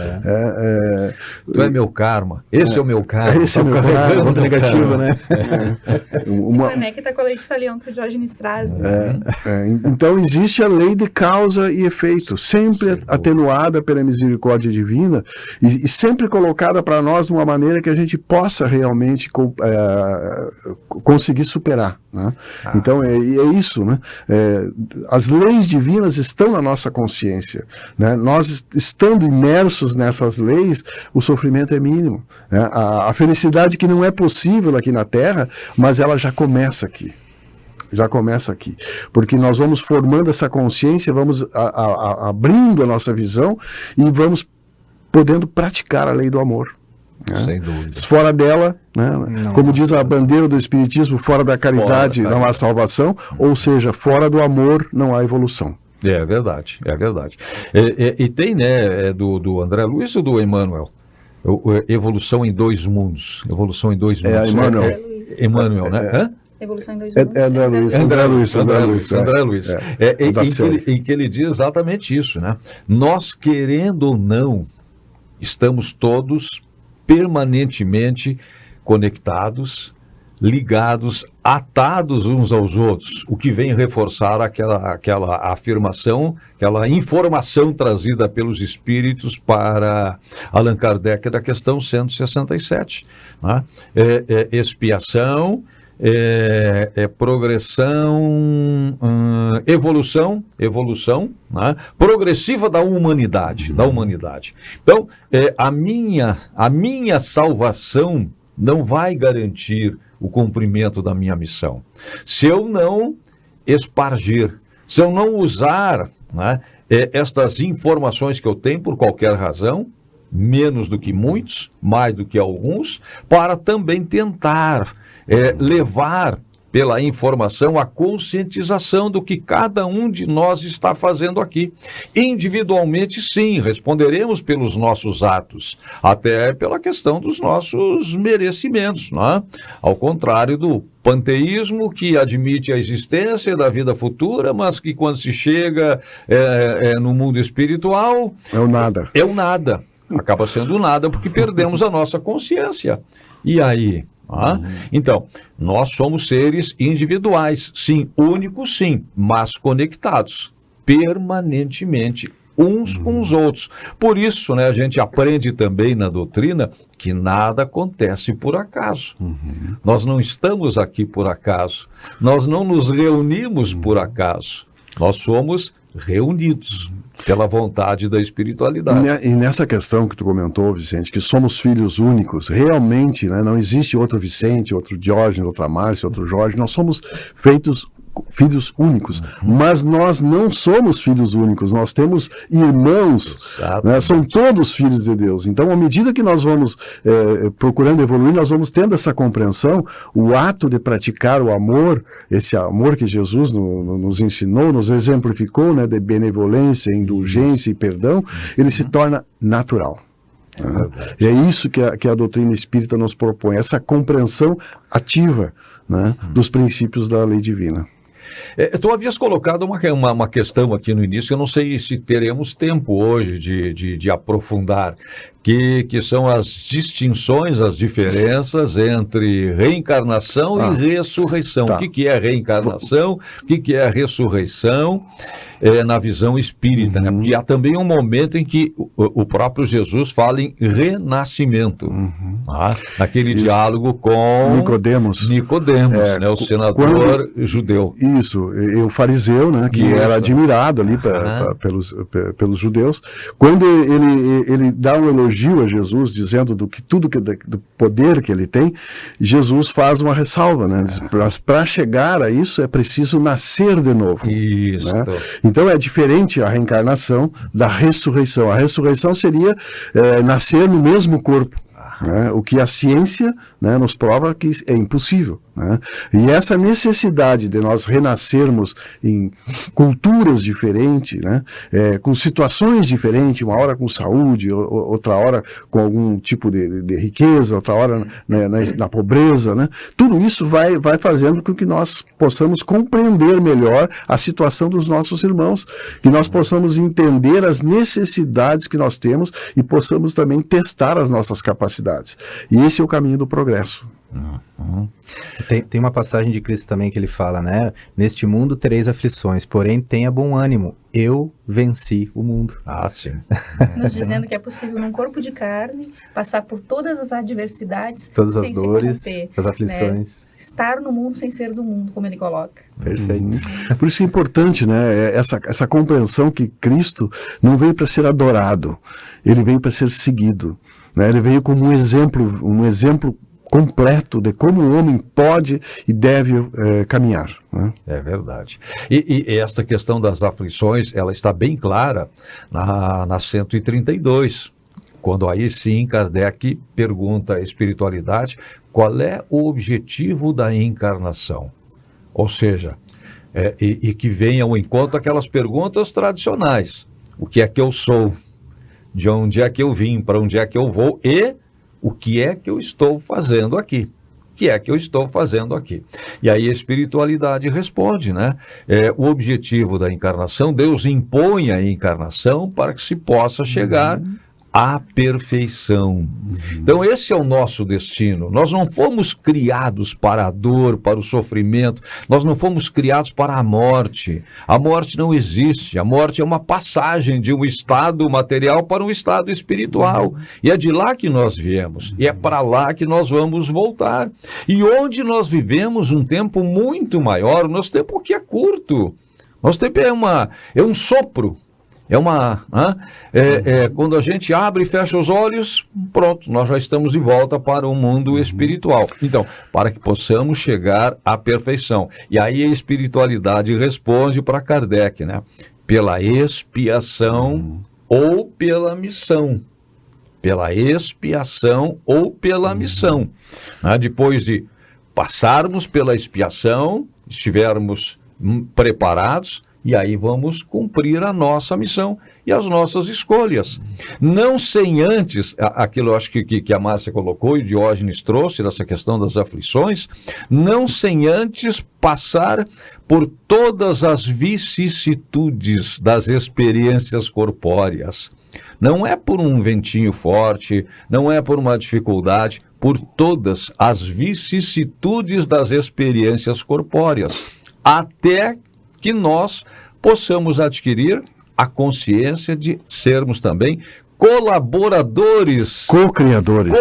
Tu é meu karma, esse é o meu karma. Esse é o meu karma, ponto negativo, né? Se conecta com a lei de Talion que o Diógenes traz. Então existe a lei de causa e efeito, sempre atenuada pela misericórdia divina e sempre colocada para nós de uma maneira que a gente possa realmente conseguir superar, né? Então é isso, né? As leis divinas estão na nossa consciência, né? Nós estando imersos nessas leis, o sofrimento é mínimo, né? A felicidade que não é possível aqui na Terra, mas ela já começa aqui. Porque nós vamos formando essa consciência, vamos abrindo a nossa visão e vamos podendo praticar a lei do amor. Né? Sem dúvida. Fora dela, né? Como diz a bandeira do Espiritismo, fora da caridade não há salvação, ou seja, fora do amor não há evolução. É verdade. E tem, né, do André Luiz ou do Emmanuel? Evolução em 2 mundos. Evolução em 2 mundos. Emmanuel, né? Hã? Evolução em 2 mundos. André Luiz. Em que ele diz exatamente isso, né? Nós, querendo ou não, estamos todos permanentemente conectados, ligados, atados uns aos outros, o que vem reforçar aquela afirmação, aquela informação trazida pelos espíritos para Allan Kardec da questão 167. Né? Expiação, progressão, evolução, né? Progressiva da humanidade, Então, a minha salvação não vai garantir o cumprimento da minha missão. Se eu não espargir, se eu não usar, né, estas informações que eu tenho por qualquer razão, menos do que muitos, mais do que alguns, para também tentar levar pela informação a conscientização do que cada um de nós está fazendo aqui. Individualmente, sim, responderemos pelos nossos atos, até pela questão dos nossos merecimentos, né? Ao contrário do panteísmo, que admite a existência da vida futura, mas que quando se chega no mundo espiritual... É o nada. É o nada. Acaba sendo nada porque perdemos a nossa consciência. E aí? Então, nós somos seres individuais, sim, únicos, sim, mas conectados permanentemente uns com os outros. Por isso, né, a gente aprende também na doutrina que nada acontece por acaso. Nós não estamos aqui por acaso. Nós não nos reunimos por acaso. Nós somos reunidos pela vontade da espiritualidade. E nessa questão que tu comentou, Vicente, que somos filhos únicos, realmente, né, não existe outro Vicente, outro Diógenes, outra Márcia, outro Jorge, nós somos feitos filhos únicos, mas nós não somos filhos únicos, nós temos irmãos, né, são todos filhos de Deus. Então, à medida que nós vamos procurando evoluir, nós vamos tendo essa compreensão, o ato de praticar o amor, esse amor que Jesus nos ensinou, nos exemplificou, né, de benevolência, indulgência e perdão, ele se torna natural. E é isso que a doutrina espírita nos propõe, essa compreensão ativa, né, dos princípios da lei divina. Tu havias colocado uma questão aqui no início, eu não sei se teremos tempo hoje de aprofundar, que são as distinções, as diferenças entre reencarnação e ressurreição. Tá. O que é reencarnação, o que é ressurreição na visão espírita, né? Porque há também um momento em que o próprio Jesus fala em renascimento, naquele diálogo com Nicodemos, né, o senador judeu. Isso, e o fariseu, né, que era admirado ali pelos judeus, quando ele dá um elogio a Jesus, dizendo do poder que ele tem, Jesus faz uma ressalva, né? Para chegar a isso é preciso nascer de novo. Isso. Né? Então é diferente a reencarnação da ressurreição. A ressurreição seria nascer no mesmo corpo. Né? O que a ciência, né, nos prova que é impossível. Né? E essa necessidade de nós renascermos em culturas diferentes, né, com situações diferentes, uma hora com saúde, outra hora com algum tipo de riqueza, outra hora na pobreza, né? Tudo isso vai fazendo com que nós possamos compreender melhor a situação dos nossos irmãos, que nós possamos entender as necessidades que nós temos e possamos também testar as nossas capacidades. E esse é o caminho do progresso. Tem uma passagem de Cristo também que ele fala, né? Neste mundo tereis aflições, porém tenha bom ânimo, eu venci o mundo. Sim. Nos dizendo que é possível num corpo de carne passar por todas as adversidades, todas as dores, as aflições, né? Estar no mundo sem ser do mundo, como ele coloca. Perfeito. Por isso é importante, né, essa compreensão que Cristo não veio para ser adorado, ele veio para ser seguido, né? Ele veio como um exemplo completo de como o homem pode e deve caminhar. Né? É verdade. E esta questão das aflições, ela está bem clara na 132, quando aí sim Kardec pergunta à espiritualidade qual é o objetivo da encarnação. Ou seja, e que venha ao encontro aquelas perguntas tradicionais. O que é que eu sou? De onde é que eu vim? Para onde é que eu vou? E o que é que eu estou fazendo aqui? O que é que eu estou fazendo aqui? E aí a espiritualidade responde, né? O objetivo da encarnação, Deus impõe a encarnação para que se possa chegar à perfeição. Então esse é o nosso destino. Nós não fomos criados para a dor, para o sofrimento, nós não fomos criados para a morte. A morte não existe, a morte é uma passagem de um estado material para um estado espiritual. E é de lá que nós viemos, e é para lá que nós vamos voltar. E onde nós vivemos um tempo muito maior, o nosso tempo que é curto. Nosso tempo é um sopro. Quando a gente abre e fecha os olhos, pronto, nós já estamos de volta para o mundo espiritual. Então, para que possamos chegar à perfeição. E aí a espiritualidade responde para Kardec, né? Pela expiação ou pela missão. Pela expiação ou pela missão. Depois de passarmos pela expiação, estivermos preparados, e aí vamos cumprir a nossa missão e as nossas escolhas. Não sem antes, aquilo acho que a Márcia colocou e o Diógenes trouxe, dessa questão das aflições, não sem antes passar por todas as vicissitudes das experiências corpóreas. Não é por um ventinho forte, não é por uma dificuldade, por todas as vicissitudes das experiências corpóreas, até que nós possamos adquirir a consciência de sermos também colaboradores, co-criadores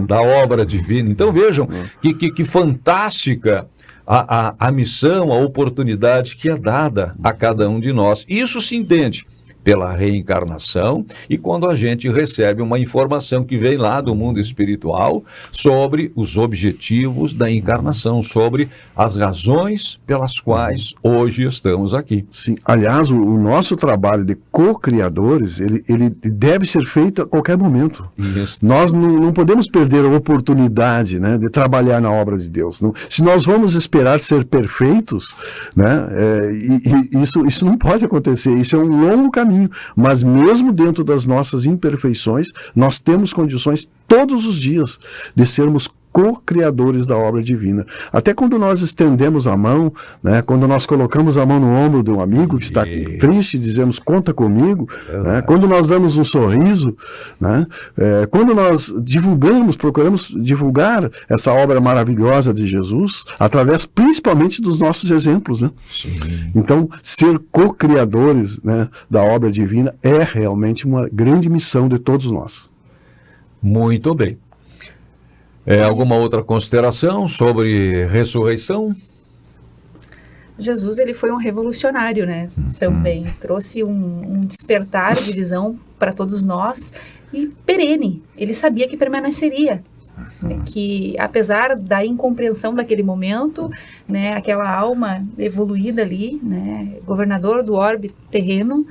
da obra divina. Então vejam que fantástica a missão, a oportunidade que é dada a cada um de nós. Isso se entende pela reencarnação e quando a gente recebe uma informação que vem lá do mundo espiritual sobre os objetivos da encarnação, sobre as razões pelas quais hoje estamos aqui. Sim, aliás, o nosso trabalho de co-criadores, ele deve ser feito a qualquer momento. Isso. Nós não podemos perder a oportunidade, né, de trabalhar na obra de Deus. Se nós vamos esperar ser perfeitos, né, isso não pode acontecer, isso é um longo caminho. Mas mesmo dentro das nossas imperfeições, nós temos condições todos os dias de sermos co-criadores da obra divina. Até quando nós estendemos a mão, né, quando nós colocamos a mão no ombro de um amigo que está triste, dizemos, conta comigo, né, quando nós damos um sorriso, né, quando nós procuramos divulgar essa obra maravilhosa de Jesus, através principalmente dos nossos exemplos. Né? Então, ser co-criadores, né, da obra divina é realmente uma grande missão de todos nós. Muito bem. Alguma outra consideração sobre ressurreição? Jesus, ele foi um revolucionário, né? Também trouxe um despertar de visão para todos nós e perene. Ele sabia que permaneceria. Que apesar da incompreensão daquele momento, né, aquela alma evoluída ali, né, governador do orbe terreno,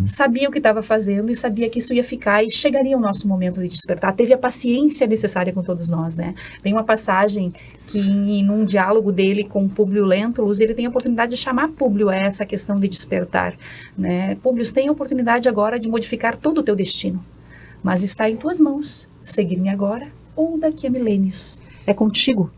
sabia o que estava fazendo e sabia que isso ia ficar e chegaria o nosso momento de despertar. Teve a paciência necessária com todos nós, né? Tem uma passagem que num diálogo dele com Públio Lentulus, ele tem a oportunidade de chamar Públio a essa questão de despertar, né? Públio, tem a oportunidade agora de modificar todo o teu destino, mas está em tuas mãos, seguir-me agora ou daqui a milênios. É contigo.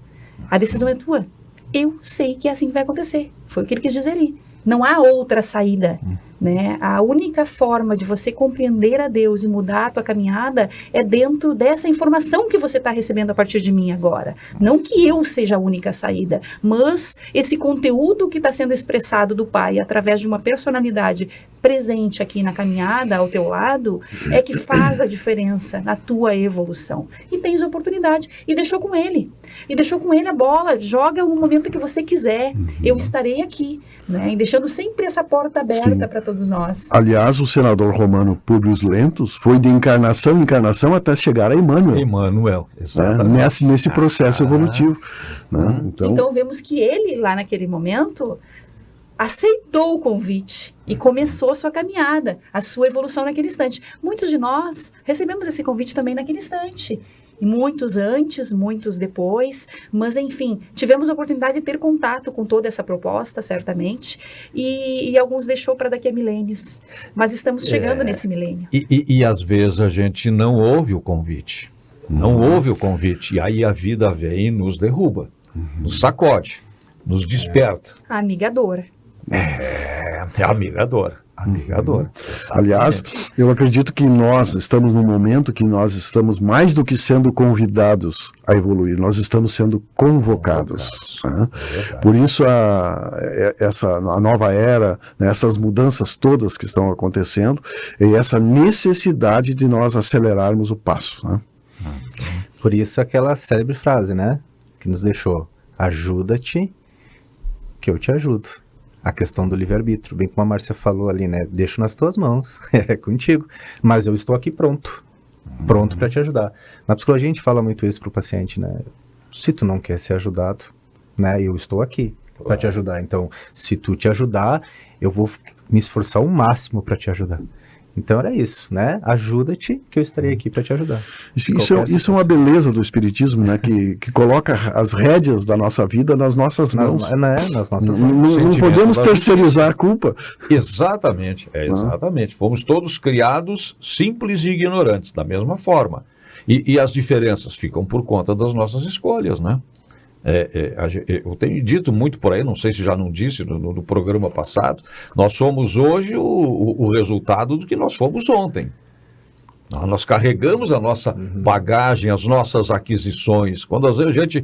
A decisão é tua. Eu sei que é assim que vai acontecer. Foi o que ele quis dizer ali. Não há outra saída. Né? A única forma de você compreender a Deus e mudar a tua caminhada é dentro dessa informação que você está recebendo a partir de mim agora. Não que eu seja a única saída, mas esse conteúdo que está sendo expressado do Pai através de uma personalidade presente aqui na caminhada ao teu lado é que faz a diferença na tua evolução. E tens a oportunidade. E deixou com ele. E deixou com ele a bola. Joga no momento que você quiser. Eu estarei aqui. Né? E deixando sempre essa porta aberta para todos nós. Aliás, o senador romano Públio Lentulus foi de encarnação em encarnação até chegar a Emmanuel. Emmanuel, exatamente. Nesse processo evolutivo. Né? Então vemos que ele, lá naquele momento, aceitou o convite e começou a sua caminhada, a sua evolução naquele instante. Muitos de nós recebemos esse convite também naquele instante. Muitos antes, muitos depois, mas enfim, tivemos a oportunidade de ter contato com toda essa proposta, certamente, e alguns deixou para daqui a milênios, mas estamos chegando nesse milênio. E às vezes a gente não ouve o convite, não ouve o convite, e aí a vida vem e nos derruba, nos sacode, nos desperta. A amigadora. É amigadora. Amigador. Aliás, eu acredito que nós estamos num momento que nós estamos mais do que sendo convidados a evoluir, nós estamos sendo convocados. Né? Por isso a nova era, né, essas mudanças todas que estão acontecendo, e essa necessidade de nós acelerarmos o passo. Né? Por isso aquela célebre frase, né, que nos deixou: ajuda-te, que eu te ajudo. A questão do livre-arbítrio, bem como a Márcia falou ali, né? Deixo nas tuas mãos, é contigo, mas eu estou aqui pronto para te ajudar. Na psicologia a gente fala muito isso para o paciente, né? Se tu não quer ser ajudado, né? Eu estou aqui para te ajudar. Então, se tu te ajudar, eu vou me esforçar o máximo para te ajudar. Então era isso, né? Ajuda-te, que eu estarei aqui para te ajudar. Isso é uma beleza do Espiritismo, né? Que coloca as rédeas da nossa vida nas nossas mãos. Nas nossas mãos. Não podemos terceirizar a culpa. Exatamente, exatamente. Fomos todos criados simples e ignorantes, da mesma forma. E as diferenças ficam por conta das nossas escolhas, né? Eu tenho dito muito por aí, não sei se já não disse no programa passado, nós somos hoje o resultado do que nós fomos ontem. Nós carregamos a nossa bagagem, as nossas aquisições. Quando às vezes a gente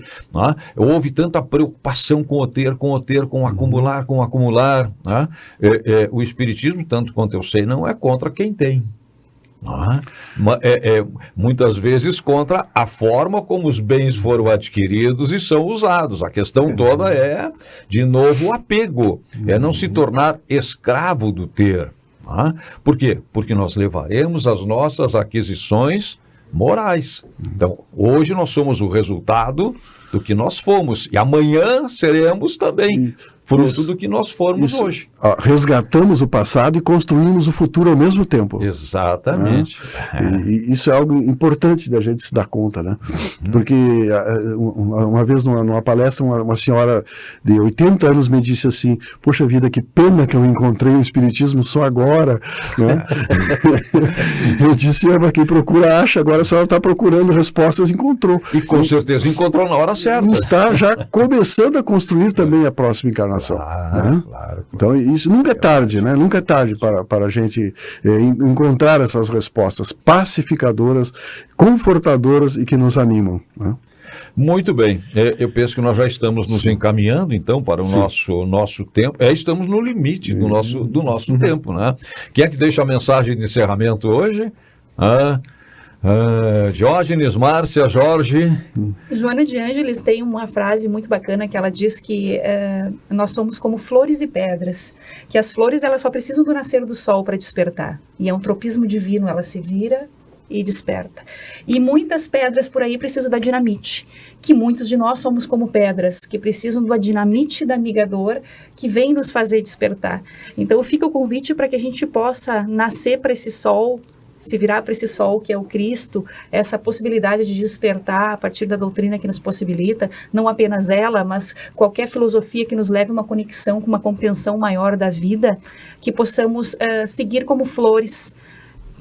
houve tanta preocupação com o ter, com acumular, né? O Espiritismo, tanto quanto eu sei, não é contra quem tem. Muitas vezes contra a forma como os bens foram adquiridos e são usados. A questão toda é, de novo, o apego, é não se tornar escravo do ter. Por quê? Porque nós levaremos as nossas aquisições morais. Então, hoje nós somos o resultado do que nós fomos e amanhã seremos também fruto do que nós formos hoje. Resgatamos o passado e construímos o futuro ao mesmo tempo. Exatamente. E isso é algo importante da gente se dar conta, né? Porque uma vez numa palestra, uma senhora de 80 anos me disse assim: poxa vida, que pena que eu encontrei o Espiritismo só agora, né? Eu disse: mas quem procura acha, agora a senhora está procurando respostas, encontrou. E com certeza encontrou na hora certa. E está já começando a construir também a próxima encarnação. Claro. Então isso nunca é tarde, né? Nunca é tarde para a gente encontrar essas respostas pacificadoras, confortadoras e que nos animam, né? Muito bem, eu penso que nós já estamos nos encaminhando então para o nosso tempo, estamos no limite do nosso tempo, né? Quem é que deixa a mensagem de encerramento hoje? Diógenes, Márcia, Jorge. Joana de Ângeles tem uma frase muito bacana que ela diz que nós somos como flores e pedras, que as flores elas só precisam do nascer do sol para despertar, e é um tropismo divino, ela se vira e desperta. E muitas pedras por aí precisam da dinamite, que muitos de nós somos como pedras, que precisam da dinamite da amigador, que vem nos fazer despertar. Então fica o convite para que a gente possa nascer para esse sol, se virar para esse sol que é o Cristo, essa possibilidade de despertar a partir da doutrina que nos possibilita, não apenas ela, mas qualquer filosofia que nos leve a uma conexão com uma compreensão maior da vida, que possamos seguir como flores,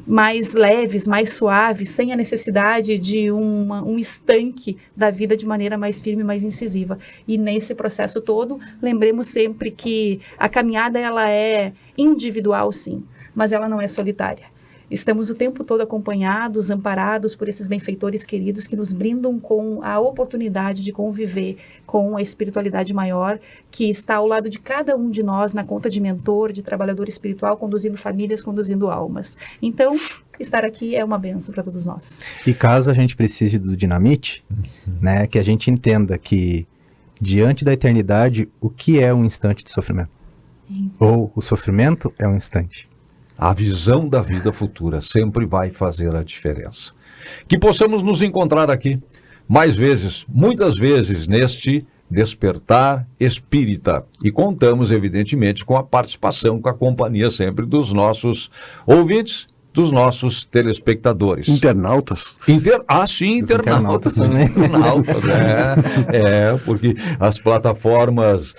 mais leves, mais suaves, sem a necessidade de um estanque da vida de maneira mais firme, mais incisiva. E nesse processo todo, lembremos sempre que a caminhada ela é individual, sim, mas ela não é solitária. Estamos o tempo todo acompanhados, amparados por esses benfeitores queridos que nos brindam com a oportunidade de conviver com a espiritualidade maior que está ao lado de cada um de nós na conta de mentor, de trabalhador espiritual, conduzindo famílias, conduzindo almas. Então, estar aqui é uma bênção para todos nós. E caso a gente precise do dinamite, né, que a gente entenda que diante da eternidade, o que é um instante de sofrimento? Ou o sofrimento é um instante. A visão da vida futura sempre vai fazer a diferença. Que possamos nos encontrar aqui mais vezes, muitas vezes, neste Despertar Espírita. E contamos, evidentemente, com a participação, com a companhia sempre dos nossos ouvintes, dos nossos telespectadores. Internautas. Internautas também. Internautas, porque as plataformas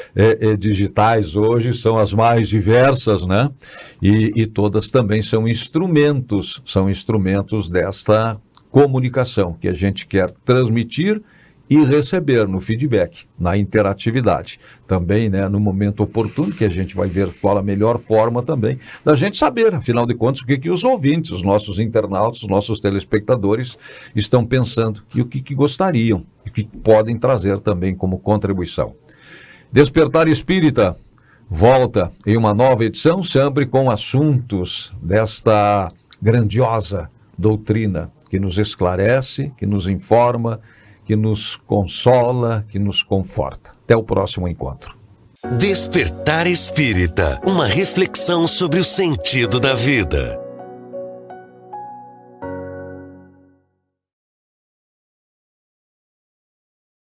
digitais hoje são as mais diversas, né? E todas também são instrumentos desta comunicação que a gente quer transmitir e receber no feedback, na interatividade. Também, né, no momento oportuno, que a gente vai ver qual a melhor forma também da gente saber, afinal de contas, o que os ouvintes, os nossos internautas, os nossos telespectadores estão pensando e o que gostariam e o que podem trazer também como contribuição. Despertar Espírita volta em uma nova edição, sempre com assuntos desta grandiosa doutrina que nos esclarece, que nos informa, que nos consola, que nos conforta. Até o próximo encontro. Despertar Espírita, uma reflexão sobre o sentido da vida.